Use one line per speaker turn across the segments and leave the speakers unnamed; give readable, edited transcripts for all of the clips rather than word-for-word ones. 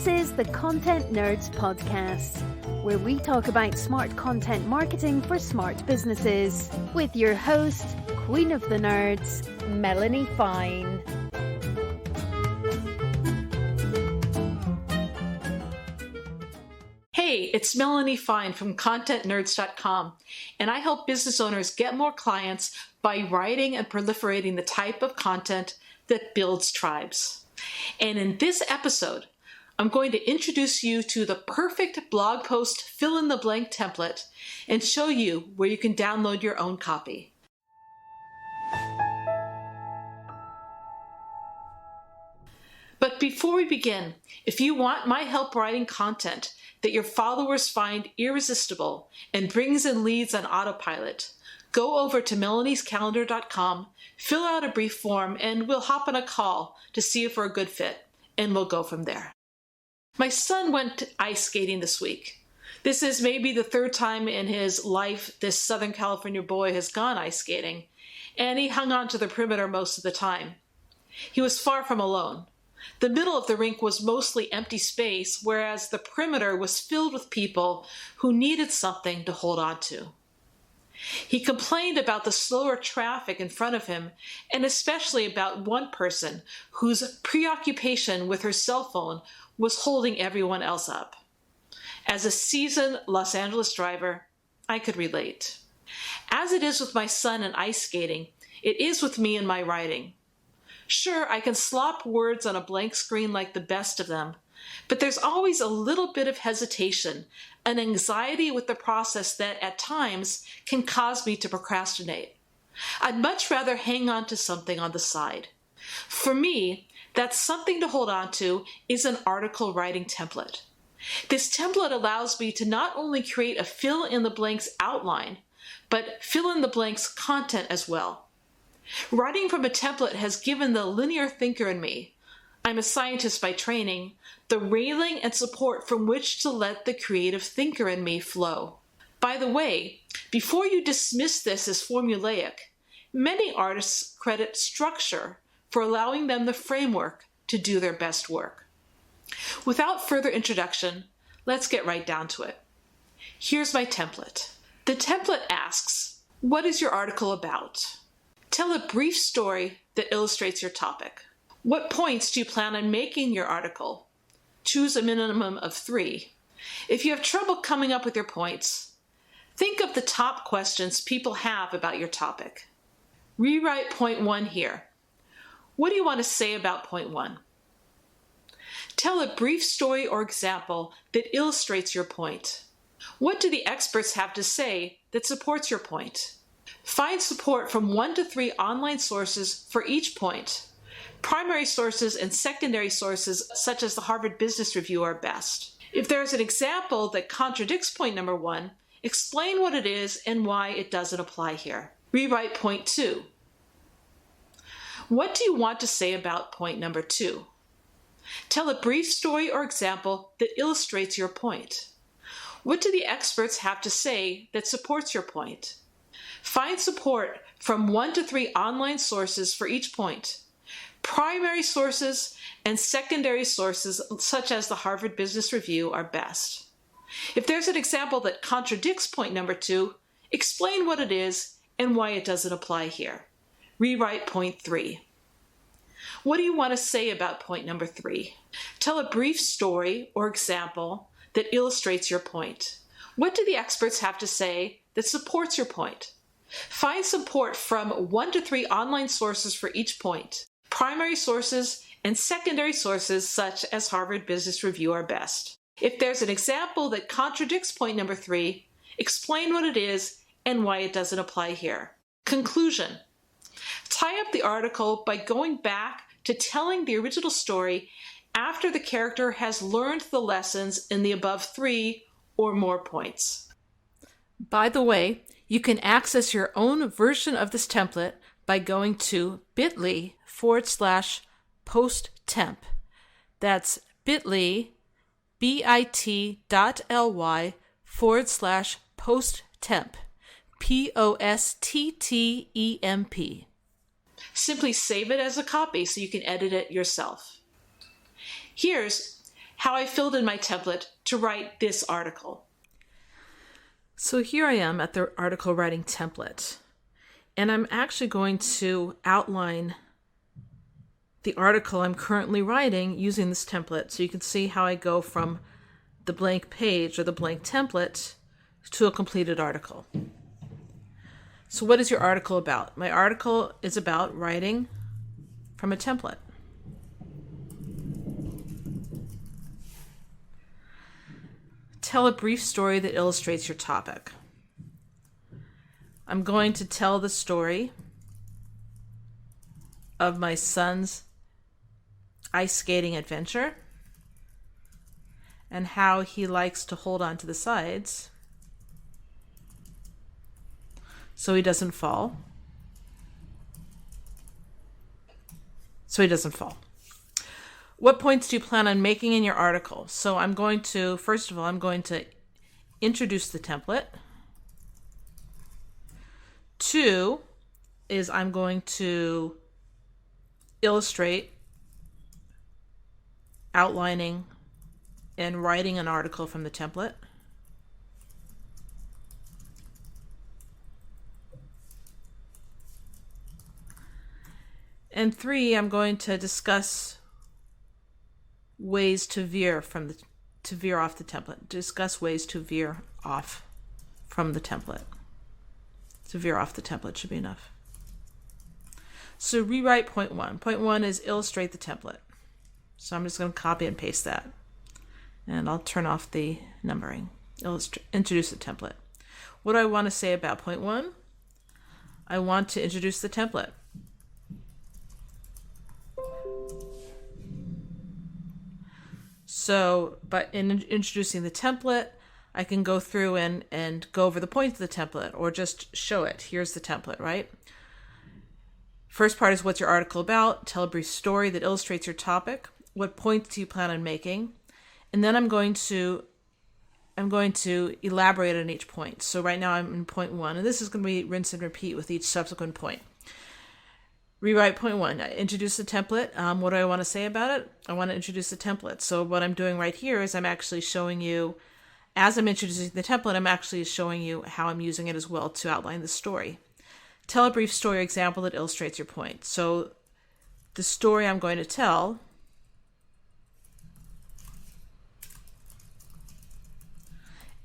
This is the Content Nerds Podcast, where we talk about smart content marketing for smart businesses, with your host, Queen of the Nerds, Melanie Fine.
Hey, it's Melanie Fine from ContentNerds.com, and I help business owners get more clients by writing and proliferating the type of content that builds tribes. And in this episode, I'm going to introduce you to the perfect blog post fill-in-the-blank template and show you where you can download your own copy. But before we begin, if you want my help writing content that your followers find irresistible and brings in leads on autopilot, go over to melaniescalendar.com, fill out a brief form, and we'll hop on a call to see if we're a good fit, and we'll go from there. My son went ice skating this week. This is maybe the third time in his life this Southern California boy has gone ice skating, and he hung on to the perimeter most of the time. He was far from alone. The middle of the rink was mostly empty space, whereas the perimeter was filled with people who needed something to hold on to. He complained about the slower traffic in front of him, and especially about one person whose preoccupation with her cell phone was holding everyone else up. As a seasoned Los Angeles driver, I could relate. As it is with my son in ice skating, it is with me in my writing. Sure, I can slop words on a blank screen like the best of them, but there's always a little bit of hesitation, an anxiety with the process that at times can cause me to procrastinate. I'd much rather hang on to something on the side. For me, that something to hold on to is an article writing template. This template allows me to not only create a fill-in-the-blanks outline, but fill-in-the-blanks content as well. Writing from a template has given the linear thinker in me, I'm a scientist by training, the railing and support from which to let the creative thinker in me flow. By the way, before you dismiss this as formulaic, many artists credit structure for allowing them the framework to do their best work. Without further introduction, let's get right down to it. Here's my template. The template asks, what is your article about? Tell a brief story that illustrates your topic. What points do you plan on making your article? Choose a minimum of 3. If you have trouble coming up with your points, think of the top questions people have about your topic. Rewrite point 1 here. What do you want to say about point 1? Tell a brief story or example that illustrates your point. What do the experts have to say that supports your point? Find support from 1 to 3 online sources for each point. Primary sources and secondary sources, such as the Harvard Business Review, are best. If there is an example that contradicts point number 1, explain what it is and why it doesn't apply here. Rewrite point 2. What do you want to say about point number 2? Tell a brief story or example that illustrates your point. What do the experts have to say that supports your point? Find support from 1 to 3 online sources for each point. Primary sources and secondary sources, such as the Harvard Business Review, are best. If there's an example that contradicts point number 2, explain what it is and why it doesn't apply here. Rewrite point 3. What do you want to say about point number 3? Tell a brief story or example that illustrates your point. What do the experts have to say that supports your point? Find support from 1 to 3 online sources for each point. Primary sources and secondary sources, such as Harvard Business Review, are best. If there's an example that contradicts point number 3, explain what it is and why it doesn't apply here. Conclusion. Tie up the article by going back to telling the original story after the character has learned the lessons in the above 3 or more points. By the way, you can access your own version of this template by going to bit.ly/posttemp. That's bit.ly, bit.ly/posttemp. POSTTEMP. Simply save it as a copy so you can edit it yourself. Here's how I filled in my template to write this article.
So here I am at the article writing template, and I'm actually going to outline the article I'm currently writing using this template, so you can see how I go from the blank page or the blank template to a completed article. So what is your article about? My article is about writing from a template. Tell a brief story that illustrates your topic. I'm going to tell the story of my son's ice skating adventure and how he likes to hold on to the sides so he doesn't fall. What points do you plan on making in your article? So first of all, I'm going to introduce the template. 2 is I'm going to illustrate, outlining, and writing an article from the template. And 3, I'm going to discuss ways to veer off the template. Discuss ways to veer off from the template. To veer off the template should be enough. So rewrite point 1. Point 1 is illustrate the template. So I'm just going to copy and paste that. And I'll turn off the numbering. Introduce the template. What do I want to say about point 1? I want to introduce the template. So, in introducing the template, I can go through and go over the points of the template or just show it. Here's the template, right? First part is what's your article about? Tell a brief story that illustrates your topic. What points do you plan on making? And then I'm going to elaborate on each point. So right now I'm in point 1, and this is going to be rinse and repeat with each subsequent point. Rewrite point 1. Introduce the template. What do I want to say about it? I want to introduce the template. So what I'm doing right here is I'm actually showing you, as I'm introducing the template, I'm actually showing you how I'm using it as well to outline the story. Tell a brief story or example that illustrates your point. So the story I'm going to tell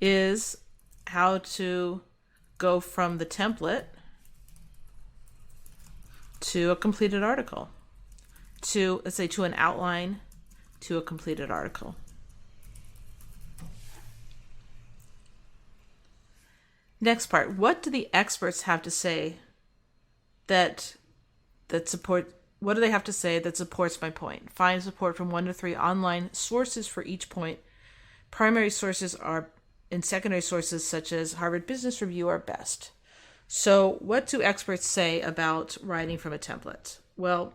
is how to go from the template to a completed article, to an outline, to a completed article. Next part, what do the experts have to say that supports my point? Find support from 1 to 3 online sources for each point. Primary sources and secondary sources such as Harvard Business Review are best. So what do experts say about writing from a template? Well,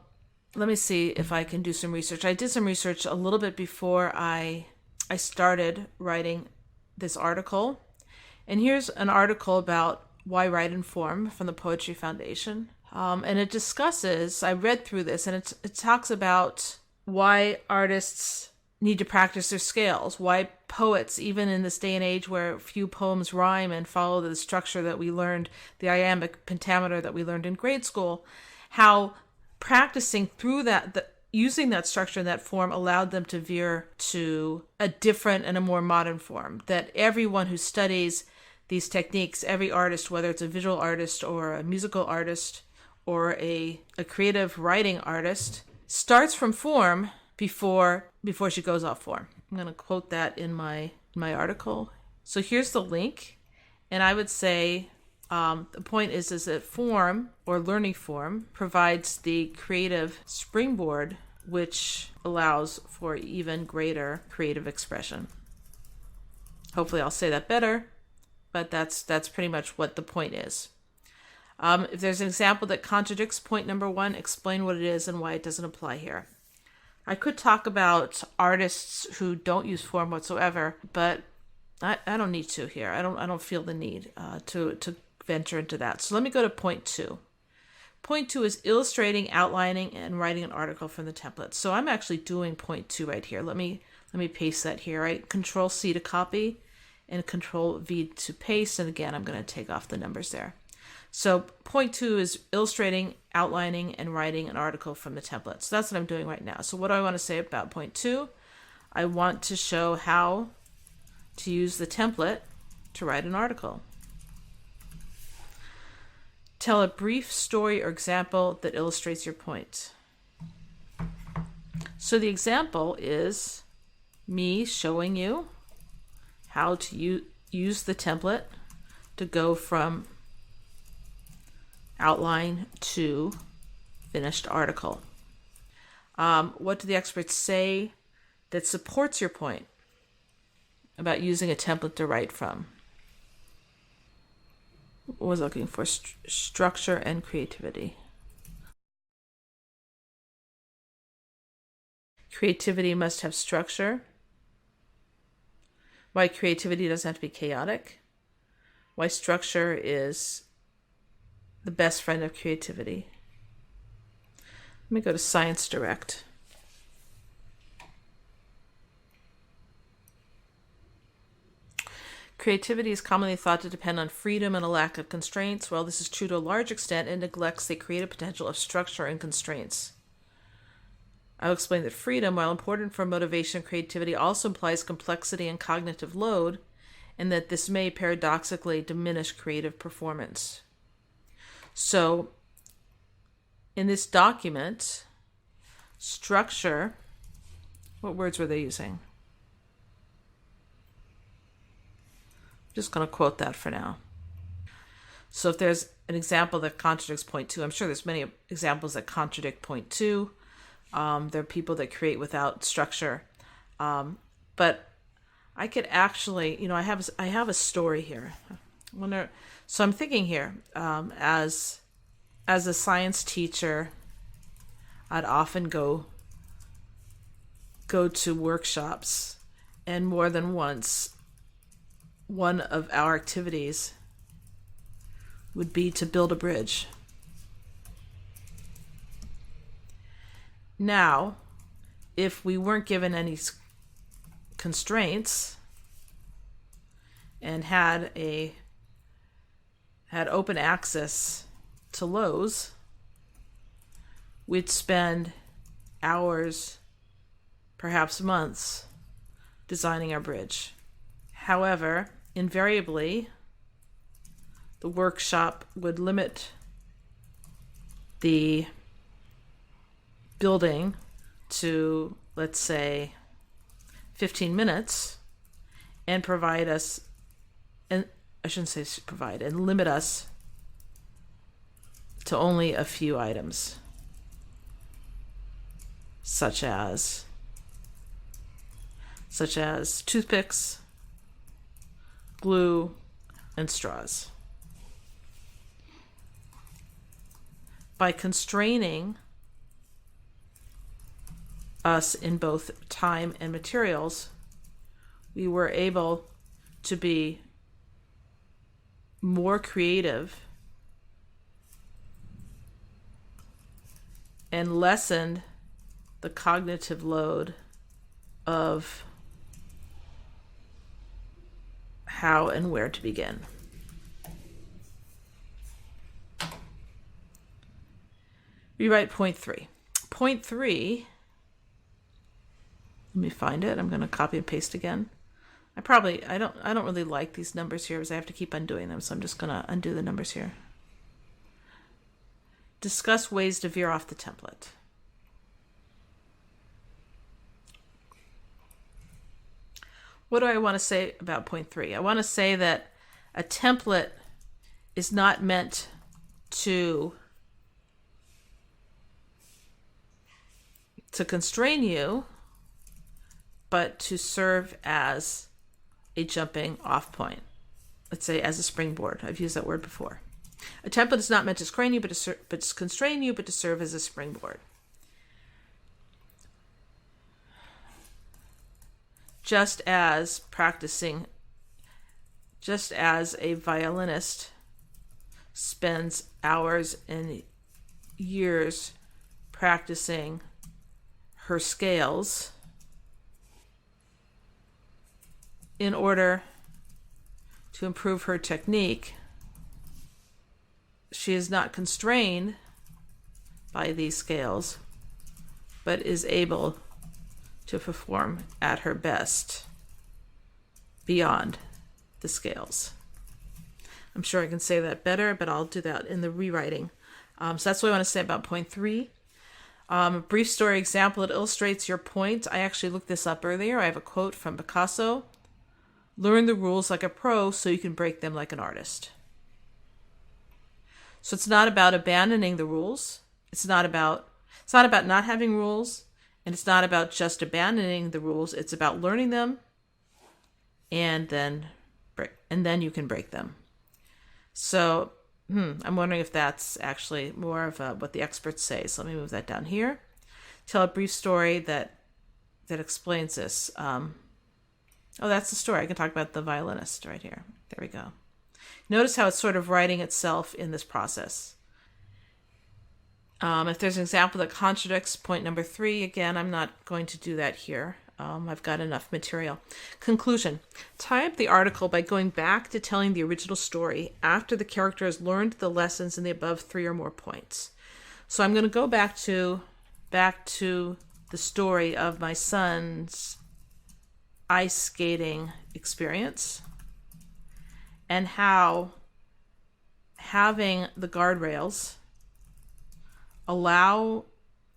let me see if I can do some research. I did some research a little bit before I started writing this article. And here's an article about why write in form from the Poetry Foundation. And it discusses, I read through this, and it talks about why artists need to practice their scales, why poets, even in this day and age where few poems rhyme and follow the structure that we learned, the iambic pentameter that we learned in grade school, how practicing through using that structure and that form allowed them to veer to a different and a more modern form. That everyone who studies these techniques, every artist, whether it's a visual artist or a musical artist or a creative writing artist, starts from form before she goes off form. I'm going to quote that in my article. So here's the link. And I would say the point is that form or learning form provides the creative springboard, which allows for even greater creative expression. Hopefully I'll say that better, but that's pretty much what the point is. If there's an example that contradicts point number 1, explain what it is and why it doesn't apply here. I could talk about artists who don't use form whatsoever, but I don't need to here. I don't feel the need to venture into that. So let me go to point 2. Point 2 is illustrating, outlining, and writing an article from the template. So I'm actually doing point 2 right here. Let me Let me paste that here, right? Control C to copy and Control V to paste. And again, I'm going to take off the numbers there. So point 2 is illustrating, outlining, and writing an article from the template. So that's what I'm doing right now. So what do I want to say about point 2? I want to show how to use the template to write an article. Tell a brief story or example that illustrates your point. So the example is me showing you how to use the template to go from outline to finished article. What do the experts say that supports your point about using a template to write from? What was I looking for? Structure and creativity. Creativity must have structure. Why creativity doesn't have to be chaotic. Why structure is the best friend of creativity. Let me go to Science Direct. Creativity is commonly thought to depend on freedom and a lack of constraints. While this is true to a large extent, it neglects the creative potential of structure and constraints. I'll explain that freedom, while important for motivation and creativity, also implies complexity and cognitive load, and that this may paradoxically diminish creative performance. So, in this document, structure, what words were they using? Just going to quote that for now. So if there's an example that contradicts point 2, I'm sure there's many examples that contradict point 2. There are people that create without structure. But I could actually, I have a story here. So I'm thinking here, as a science teacher, I'd often go to workshops, and more than once, one of our activities would be to build a bridge. Now, if we weren't given any constraints and had open access to Lowe's, we'd spend hours, perhaps months, designing our bridge. However, invariably, the workshop would limit the building to, let's say, 15 minutes and provide us, and I shouldn't say provide, and limit us to only a few items, such as toothpicks, glue, and straws. By constraining us in both time and materials, we were able to be more creative and lessened the cognitive load of how and where to begin. Rewrite point 3. Point 3, let me find it. I'm going to copy and paste again. I don't really like these numbers here because I have to keep undoing them, so I'm just going to undo the numbers here. Discuss ways to veer off the template. What do I want to say about point 3? I want to say that a template is not meant to constrain you, but to serve as a jumping off point. Let's say as a springboard. I've used that word before. A template is not meant to constrain you, but to constrain you, but to serve as a springboard. Just as a violinist spends hours and years practicing her scales, in order to improve her technique, she is not constrained by these scales, but is able to perform at her best beyond the scales. I'm sure I can say that better, but I'll do that in the rewriting. So that's what I want to say about point 3. A brief story example that illustrates your point. I actually looked this up earlier. I have a quote from Picasso. Learn the rules like a pro so you can break them like an artist. So it's not about abandoning the rules. It's not about not having rules, and it's not about just abandoning the rules. It's about learning them, and then you can break them. So I'm wondering if that's actually more of what the experts say. So let me move that down here. Tell a brief story that explains this. That's the story. I can talk about the violinist right here. There we go. Notice how it's sort of writing itself in this process. If there's an example that contradicts point number 3, again, I'm not going to do that here. I've got enough material. Conclusion. Tie up the article by going back to telling the original story after the character has learned the lessons in the above 3 or more points. So I'm going to go back to the story of my son's ice skating experience and how having the guardrails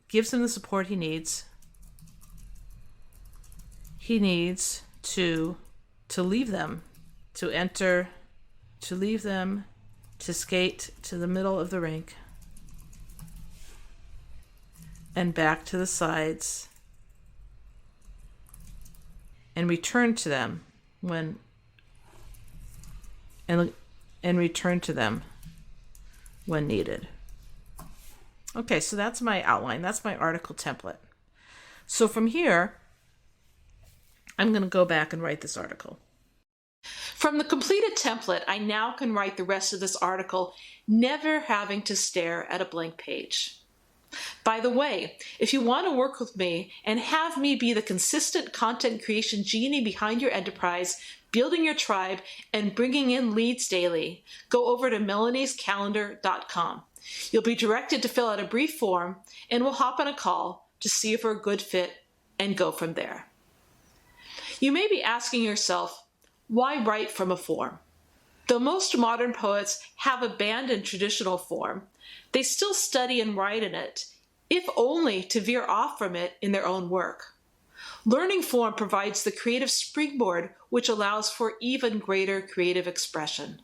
gives him the support he needs. He needs to leave them, to skate to the middle of the rink and back to the sides and return to them when needed. Okay, so that's my outline. That's my article template. So from here, I'm going to go back and write this article.
From the completed template, I now can write the rest of this article, never having to stare at a blank page. By the way, if you want to work with me and have me be the consistent content creation genie behind your enterprise, building your tribe, and bringing in leads daily, go over to melaniescalendar.com. You'll be directed to fill out a brief form, and we'll hop on a call to see if we're a good fit and go from there. You may be asking yourself, why write from a form? Though most modern poets have abandoned traditional form, they still study and write in it, if only to veer off from it in their own work. Learning form provides the creative springboard which allows for even greater creative expression.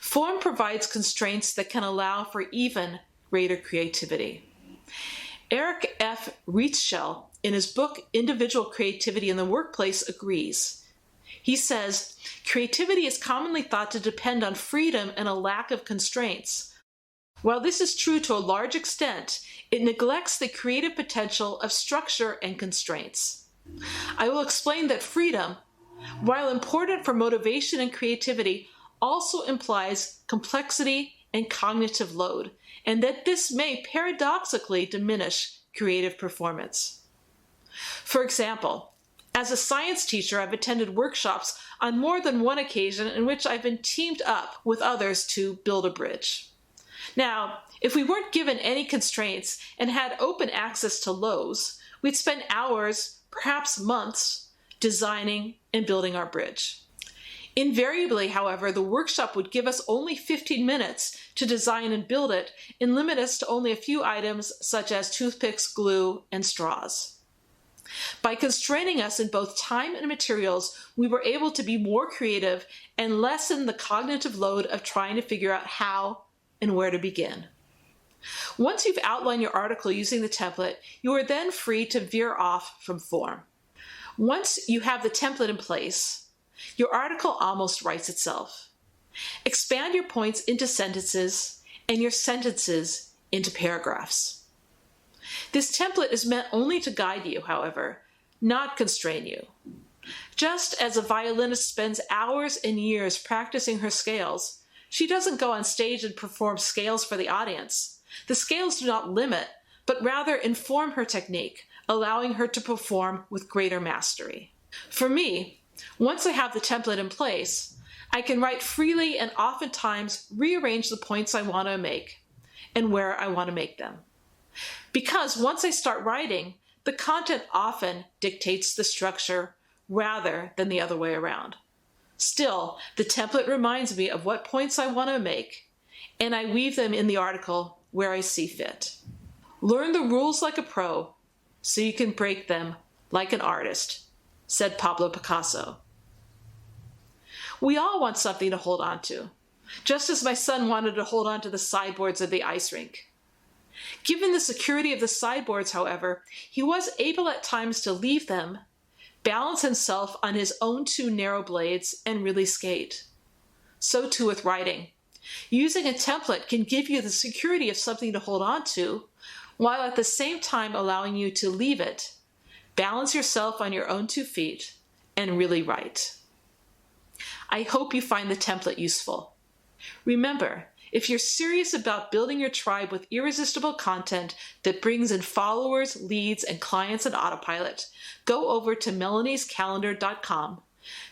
Form provides constraints that can allow for even greater creativity. Eric F. Rietschel, in his book Individual Creativity in the Workplace, agrees. He says, creativity is commonly thought to depend on freedom and a lack of constraints. While this is true to a large extent, it neglects the creative potential of structure and constraints. I will explain that freedom, while important for motivation and creativity, also implies complexity and cognitive load, and that this may paradoxically diminish creative performance. For example, as a science teacher, I've attended workshops on more than one occasion in which I've been teamed up with others to build a bridge. Now, if we weren't given any constraints and had open access to Lowe's, we'd spend hours, perhaps months, designing and building our bridge. Invariably, however, the workshop would give us only 15 minutes to design and build it and limit us to only a few items such as toothpicks, glue, and straws. By constraining us in both time and materials, we were able to be more creative and lessen the cognitive load of trying to figure out how and where to begin. Once you've outlined your article using the template, you are then free to veer off from form. Once you have the template in place, your article almost writes itself. Expand your points into sentences and your sentences into paragraphs. This template is meant only to guide you, however, not constrain you. Just as a violinist spends hours and years practicing her scales, she doesn't go on stage and perform scales for the audience. The scales do not limit, but rather inform her technique, allowing her to perform with greater mastery. For me, Once I have the template in place, I can write freely and oftentimes rearrange the points I want to make and where I want to make them. Because once I start writing, the content often dictates the structure rather than the other way around. Still, the template reminds me of what points I want to make, and I weave them in the article where I see fit. Learn the rules like a pro so you can break them like an artist, said Pablo Picasso. We all want something to hold on to, just as my son wanted to hold on to the sideboards of the ice rink. Given the security of the sideboards, however, he was able at times to leave them, balance himself on his own two narrow blades, and really skate. So too with writing. Using a template can give you the security of something to hold on to, while at the same time allowing you to leave it, balance yourself on your own 2 feet, and really write. I hope you find the template useful. Remember, if you're serious about building your tribe with irresistible content that brings in followers, leads, and clients on autopilot, go over to melaniescalendar.com,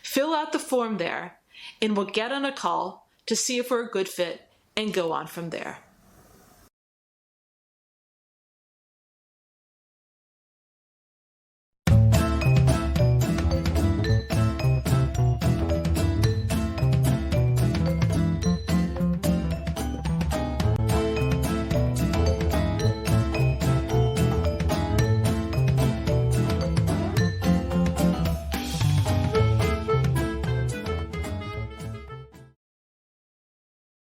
fill out the form there, and we'll get on a call to see if we're a good fit and go on from there.